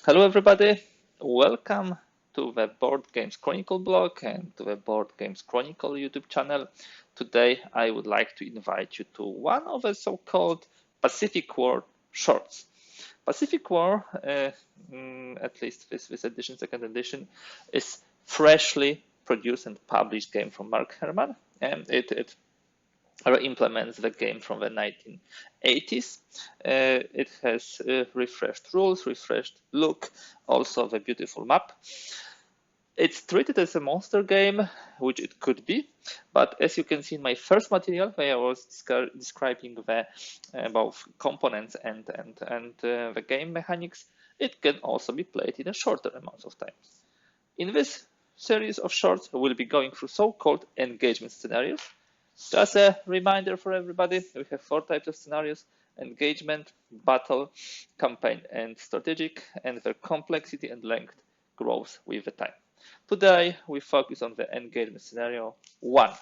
Hello everybody, welcome to the Board Games Chronicle blog and to the Board Games Chronicle YouTube channel. Today I would like to invite you to one of the so-called Pacific War shorts. Pacific War, at least this edition, second edition, is freshly produced and published game from Mark Herman, and it implements the game from the 1980s. It has refreshed rules, refreshed look, also the beautiful map. It's treated as a monster game, which it could be, but as you can see in my first material, where I was describing the both components and the game mechanics, it can also be played in a shorter amount of time. In this series of shorts, we'll be going through so-called engagement scenarios. Just a reminder for everybody, we have 4 types of scenarios: engagement, battle, campaign, and strategic, and their complexity and length grows with the time. Today, we focus on the engagement scenario 1.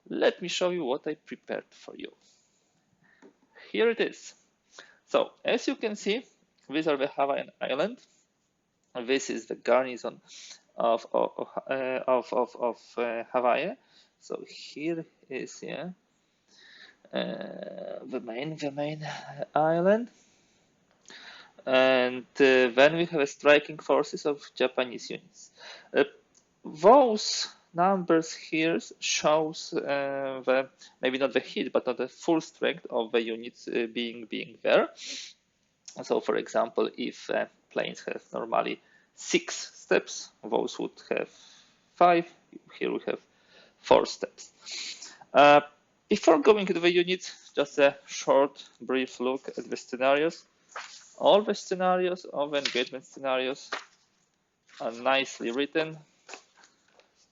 Let me show you what I prepared for you. Here it is. So, as you can see, these are the Hawaiian Islands. This is the garrison of Hawaii. So here is the main island, and then we have a striking forces of Japanese units. Those numbers here shows the maybe not the hit, but not the full strength of the units being there. So, for example, if planes have normally 6 steps, those would have 5. Here we have 4 steps. Before going to the units, just a short, brief look at the scenarios. All the scenarios, all the engagement scenarios are nicely written.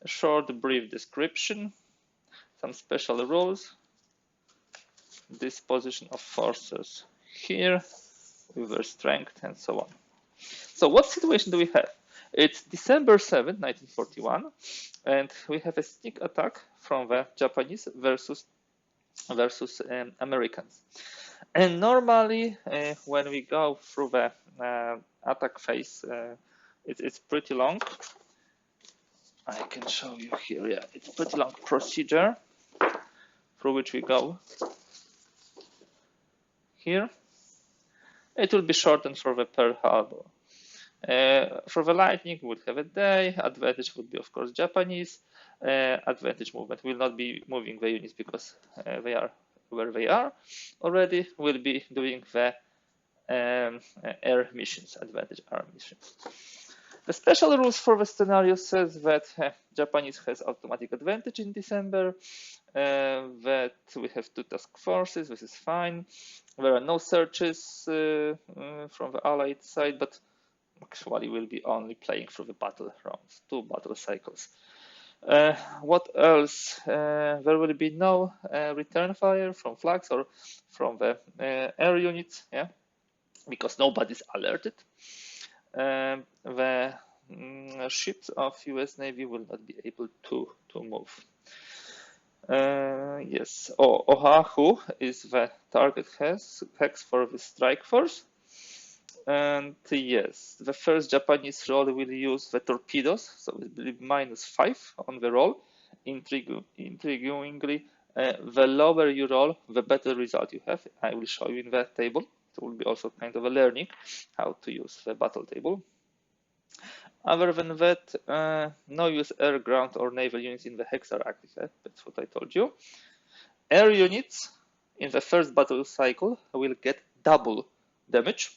A short, brief description, some special rules, disposition of forces here, with their strength, and so on. So what situation do we have? It's December 7, 1941, and we have a sneak attack from the Japanese versus Americans. And normally, when we go through the attack phase, it's pretty long. I can show you here. Yeah, it's pretty long procedure through which we go. Here, it will be shortened for the Pearl Harbor. For the lightning, we would have a day. Advantage would be, of course, Japanese. Advantage movement will not be moving the units because they are where they are already. We'll be doing the air missions, advantage air missions. The special rules for the scenario says that Japanese has automatic advantage in December, that we have 2 task forces, this is fine. There are no searches from the Allied side, but actually we'll be only playing through the battle rounds, 2 battle cycles. What else? There will be no return fire from flags or from the air units, yeah, because nobody's alerted. The ships of US Navy will not be able to move. Yes, Oahu is the target hex for the strike force. And yes, the first Japanese roll will use the torpedoes, so it will be -5 on the roll. Intriguingly, the lower you roll, the better result you have. I will show you in that table. It will be also kind of a learning how to use the battle table. Other than that, no use air, ground, or naval units in the hex are active. That's what I told you. Air units in the first battle cycle will get double damage,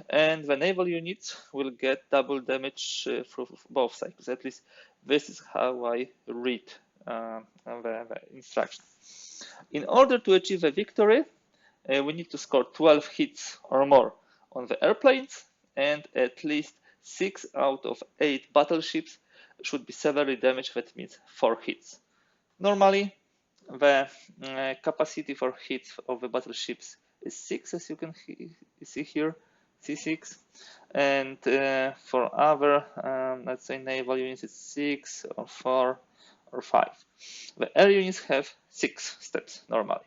and the naval units will get double damage through both cycles. At least this is how I read the instruction. In order to achieve a victory, we need to score 12 hits or more on the airplanes, and at least 6 out of 8 battleships should be severely damaged. That means 4 hits. Normally, the capacity for hits of the battleships is 6, as you can see here, C6, and for other, let's say, naval units, it's 6 or 4 or 5. The air units have 6 steps normally.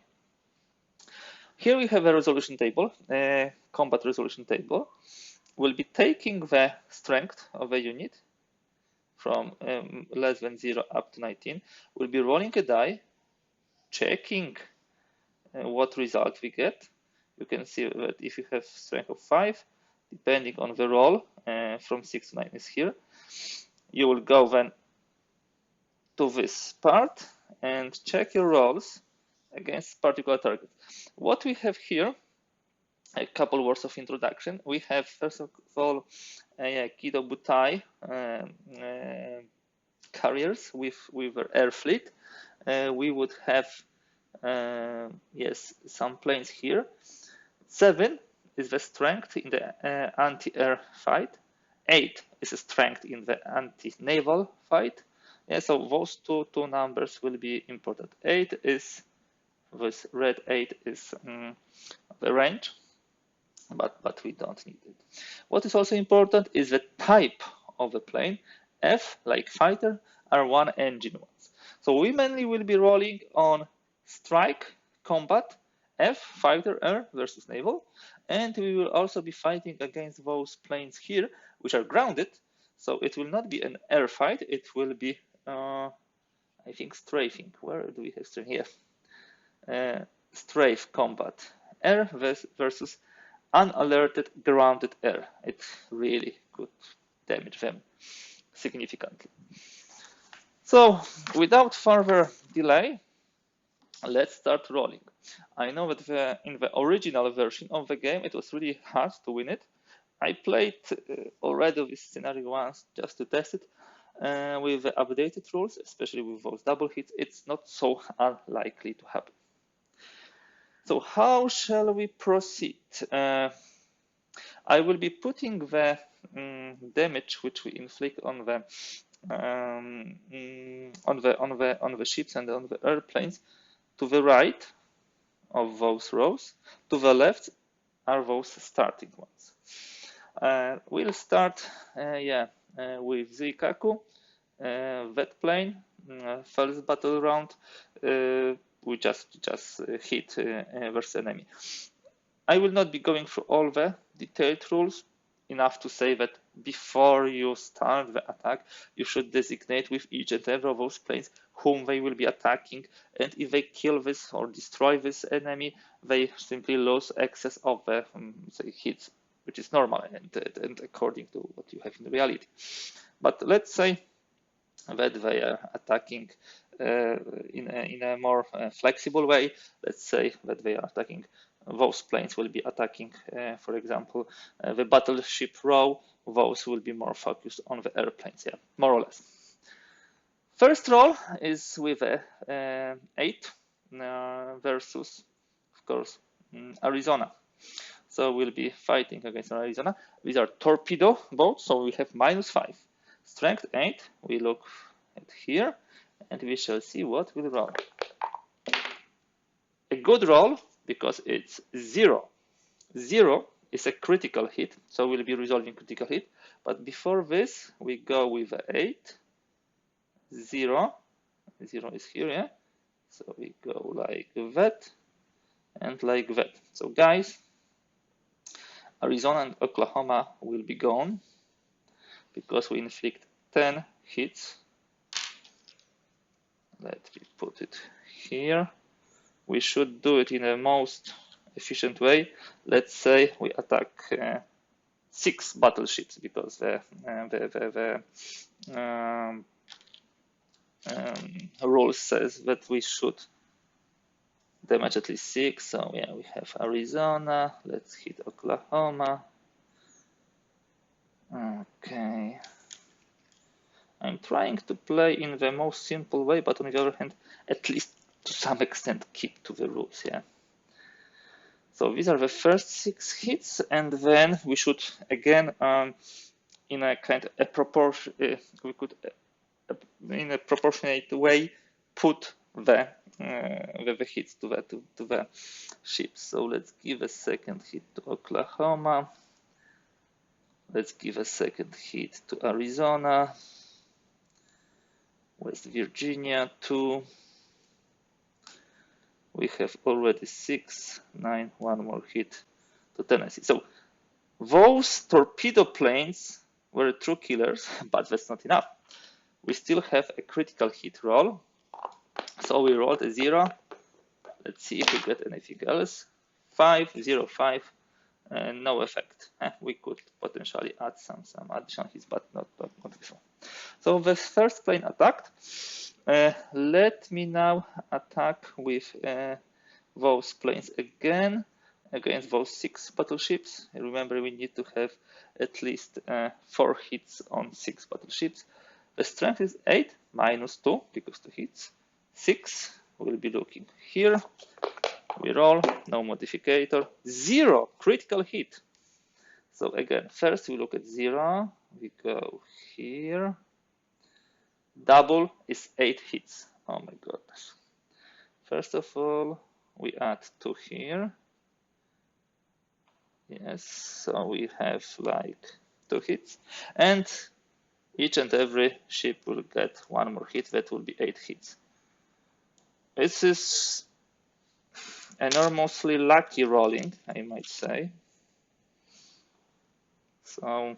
Here we have a resolution table, a combat resolution table. will be taking the strength of a unit from less than 0 up to 19. We'll be rolling a die, checking what result we get. You can see that if you have strength of 5, depending on the roll, from 6 to 9 is here, you will go then to this part and check your rolls against particular target. What we have here, a couple words of introduction. We have, first of all, Kido Butai carriers with their air fleet. We would have, yes, some planes here. 7 is the strength in the anti-air fight. 8 is the strength in the anti-naval fight. Yeah, so those two numbers will be important. 8 is, this red 8 is the range, but we don't need it. What is also important is the type of the plane. F, like fighter, are one engine ones. So we mainly will be rolling on strike, combat, F, fighter, air versus naval, and we will also be fighting against those planes here, which are grounded. So it will not be an air fight, it will be, I think, strafing. Where do we have strafing? Here. Strafe combat, air versus unalerted grounded air. It really could damage them significantly. So without further delay, let's start rolling. I know that in the original version of the game, it was really hard to win it. I played already this scenario once just to test it. With the updated rules, especially with those double hits, it's not so unlikely to happen. So how shall we proceed? I will be putting the damage which we inflict on the ships and on the airplanes to the right of those rows. To the left are those starting ones. We'll start, with Zuikaku, that plane. First battle round, we just hit versus enemy. I will not be going through all the detailed rules. Enough to say that before you start the attack, you should designate with each and every of those planes whom they will be attacking, and if they kill this or destroy this enemy, they simply lose excess of the say hits, which is normal and according to what you have in reality. But let's say that they are attacking in a more flexible way. Let's say that they are attacking, those planes will be attacking, for example, the battleship row. Those will be more focused on the airplanes, yeah, more or less. First roll is with 8 versus, of course, Arizona. So we'll be fighting against Arizona. These are torpedo boats, so we have -5. Strength 8, we look at here, and we shall see what will roll. A good roll, because it's 0. 0 is a critical hit, so we'll be resolving critical hit. But before this, we go with 8. 0. 0 is here, yeah? So we go like that and like that. So guys, Arizona and Oklahoma will be gone because we inflict 10 hits. Let me put it here. We should do it in the most efficient way. Let's say we attack 6 battleships, because the rule says that we should damage at least 6. So yeah, we have Arizona. Let's hit Oklahoma. Okay. I'm trying to play in the most simple way, but on the other hand, at least to some extent keep to the rules, yeah. So these are the first 6 hits, and then we should again, in a kind of a proportion, we could in a proportionate way put the hits to the ships. So let's give a second hit to Oklahoma. Let's give a second hit to Arizona. West Virginia 2. We have already 6, 9, one more hit to Tennessee. So Those torpedo planes were true killers, but that's not enough. We still have a critical hit roll. So we rolled a 0. Let's see if we get anything else. 5, 0, 5, and no effect. We could potentially add some additional hits, but not before. So the first plane attacked. Let me now attack with those planes again against those 6 battleships. Remember, we need to have at least 4 hits on 6 battleships. The strength is 8 minus 2 because 2 hits. 6 will be looking here. We roll, no modificator, 0 critical hit. So again, first we look at 0. We go here. Double is 8 hits. Oh my goodness. First of all, we add 2 here. Yes, so we have like 2 hits. And each and every ship will get 1 more hit. That will be 8 hits. This is enormously lucky rolling, I might say. So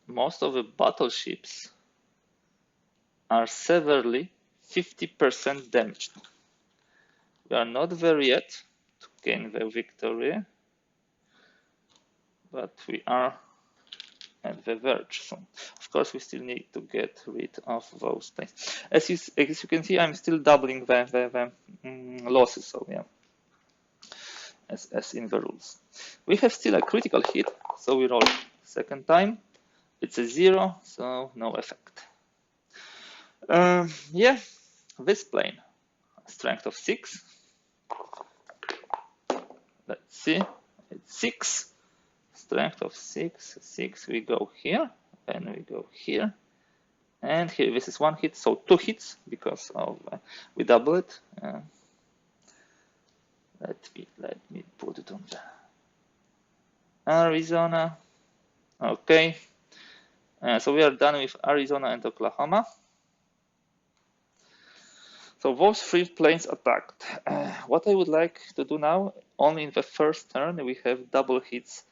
most of the battleships are severely 50% damaged. We are not there yet to gain the victory, but we are at the verge. So, of course, we still need to get rid of those planes. As you can see, I'm still doubling the losses. So yeah, as in the rules. We have still a critical hit, so we roll second time. It's a 0, so no effect. Yeah, this plane, strength of 6. Let's see, it's 6. Strength of 6, 6. We go here, and we go here, and here. This is 1 hit, so 2 hits because of we double it. Let me put it on the Arizona. Okay, so we are done with Arizona and Oklahoma. So those 3 planes attacked. What I would like to do now, only in the first turn, we have double hits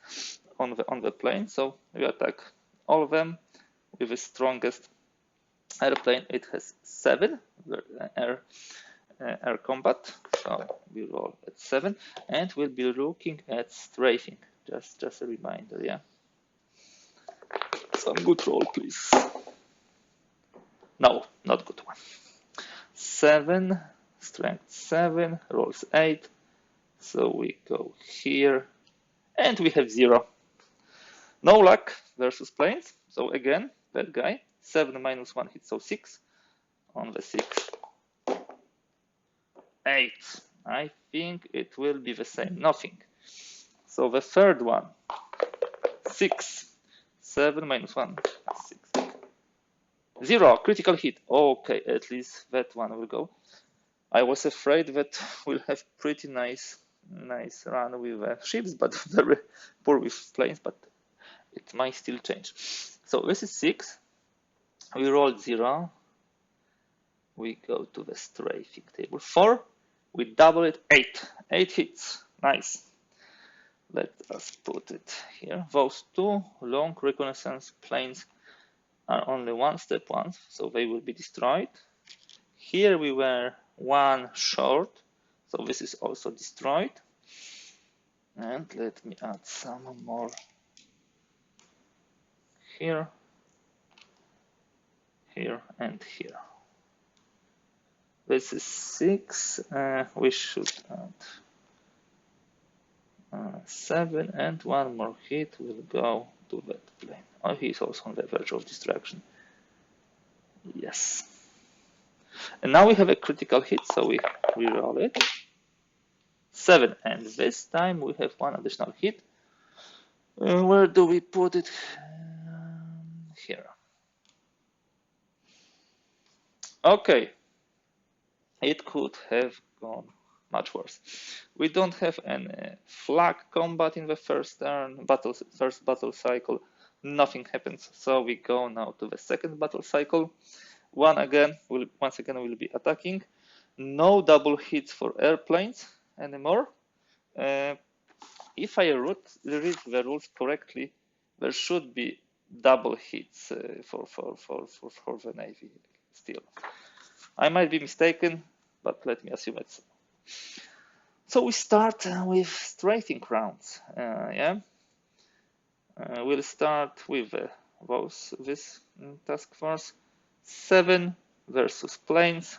on the plane. So we attack all of them with the strongest airplane. It has 7 air combat. So we roll at 7, and we'll be looking at strafing. Just a reminder, yeah. Some good roll, please. No, not good one. 7, strength 7, rolls 8. So we go here, and we have 0. No luck versus planes. So again, that guy, 7 minus 1 hit, so 6 on the 6. 8. I think it will be the same, nothing. So the third one, 6. 7 minus 1, 6. 0, critical hit. Okay, at least that one will go. I was afraid that we'll have pretty nice run with ships, but very poor with planes, but it might still change. So this is 6. We rolled 0. We go to the strafing table. 4. We double it. 8. 8 hits. Nice. Let us put it here. Those 2 long reconnaissance planes are only 1 step ones, so they will be destroyed. Here we were 1 short, so this is also destroyed. And let me add some more here, here, and here. This is 6. We should add 7, and 1 more hit will go to that plane. Oh, he's also on the verge of destruction. Yes. And now we have a critical hit, so we reroll it. 7, and this time we have 1 additional hit. Where do we put it? Here. Okay. It could have gone much worse. We don't have any flag combat in the first turn, first battle cycle. Nothing happens, so we go now to the second battle cycle. Once again, we'll be attacking. No double hits for airplanes anymore. if I read the rules correctly, there should be double hits for the Navy still. I might be mistaken, but let me assume it's. So we start with strafing rounds. We'll start with this task force. 7 versus planes.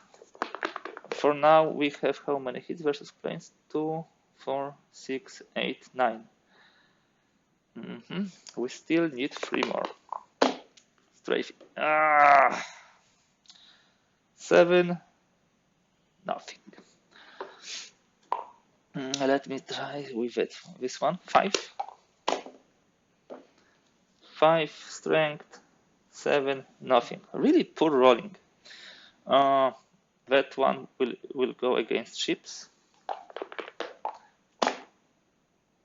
For now, we have how many hits versus planes? 2, 4, 6, 8, 9. We still need 3 more. Strafing. 7, nothing. Let me try with it. This one, 5. 5 strength, 7, nothing. Really poor rolling. That one will go against ships.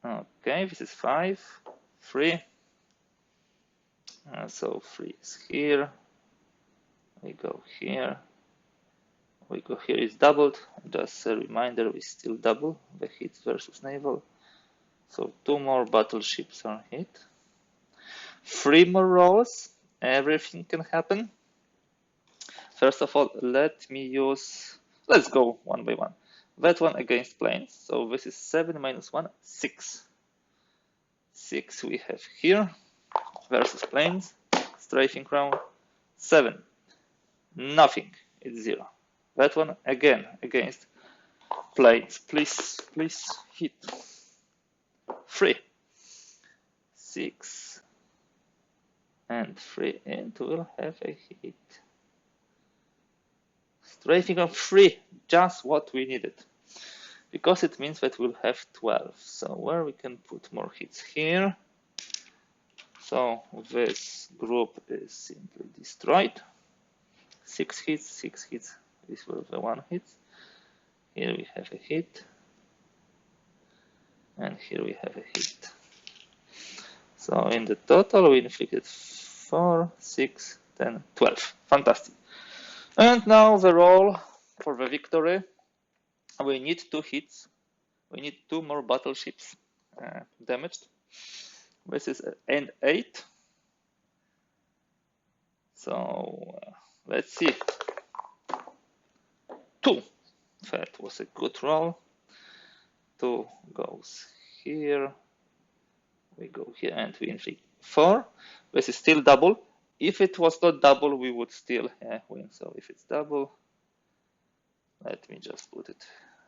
Okay, this is 5, 3. So 3 is here. We go here. We go here is doubled. Just a reminder, we still double the hits versus naval. So 2 more battleships are hit. 3 more rolls. Everything can happen. First of all, let me use. Let's go one by one. That one against planes. So this is 7 minus 1, 6. 6 we have here versus planes. Strafing round. 7. Nothing. It's 0. That one again against planes. Please hit. 3. 6. And 3. And we'll have a hit. Strafing of 3. Just what we needed. Because it means that we'll have 12. So where we can put more hits? Here. So this group is simply destroyed. 6 hits, 6 hits. This was the 1 hit. Here we have a hit. And here we have a hit. So in the total we inflicted 4, 6, 10, 12. Fantastic. And now the roll for the victory. We need 2 hits. We need 2 more battleships damaged. This is an 8. So let's see. 2. That was a good roll. 2 goes here. We go here and we inflict 4. This is still double. If it was not double, we would still win. So if it's double, let me just put it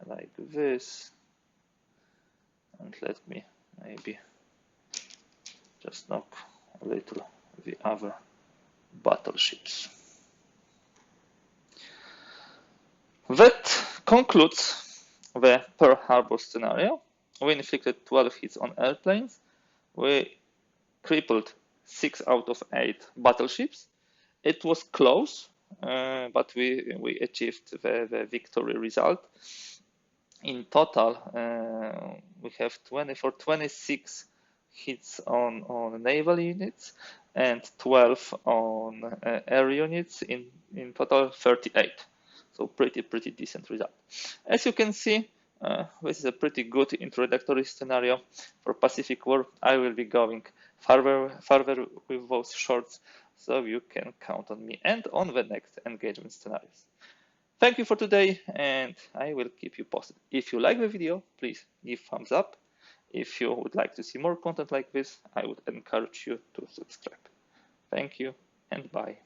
like this. And let me maybe just knock a little the other battleships. That concludes the Pearl Harbor scenario. We inflicted 12 hits on airplanes. We crippled 6 out of 8 battleships. It was close, but we achieved the victory result. In total, we have 26 hits on naval units and 12 on air units. In total, 38. So pretty decent result. As you can see, this is a pretty good introductory scenario for Pacific War. I will be going further with those shorts, so you can count on me and on the next engagement scenarios. Thank you for today, and I will keep you posted. If you like the video, please give thumbs up. If you would like to see more content like this, I would encourage you to subscribe. Thank you, and bye.